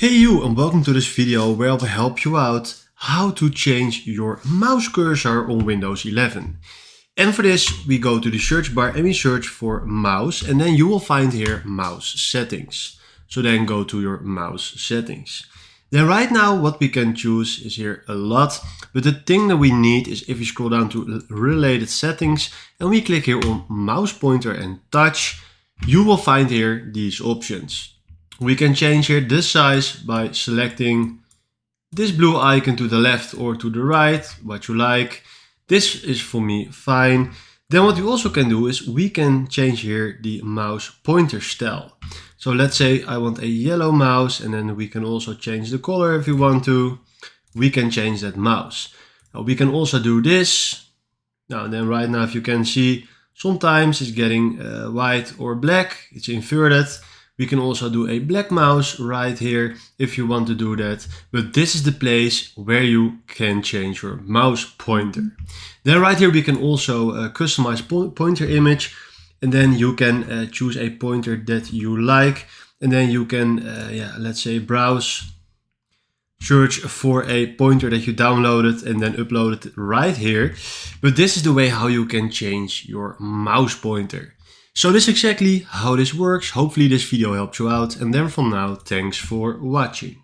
Hey you, and welcome to this video where I will help you out how to change your mouse cursor on Windows 11. And for this we go to the search bar and we search for mouse, and then you will find here mouse settings. So then go to your mouse settings. Then right now what we can choose is here a lot, but the thing that we need is if we scroll down to related settings and we click here on mouse pointer and touch, you will find here these options. We can change here the size by selecting this blue icon to the left or to the right, what you like. This is for me fine. Then what we also can do is we can change here the mouse pointer style. So let's say I want a yellow mouse, and then we can also change the color if you want to. We can change that mouse. Now we can also do this. Now then right now if you can see, sometimes it's getting white or black, it's inverted. We can also do a black mouse right here if you want to do that. But this is the place where you can change your mouse pointer. Then right here we can also customize pointer image. And then you can choose a pointer that you like. And then you can, let's say browse, search for a pointer that you downloaded and then upload it right here. But this is the way how you can change your mouse pointer. So this is exactly how this works. Hopefully this video helps you out, and then from now, thanks for watching.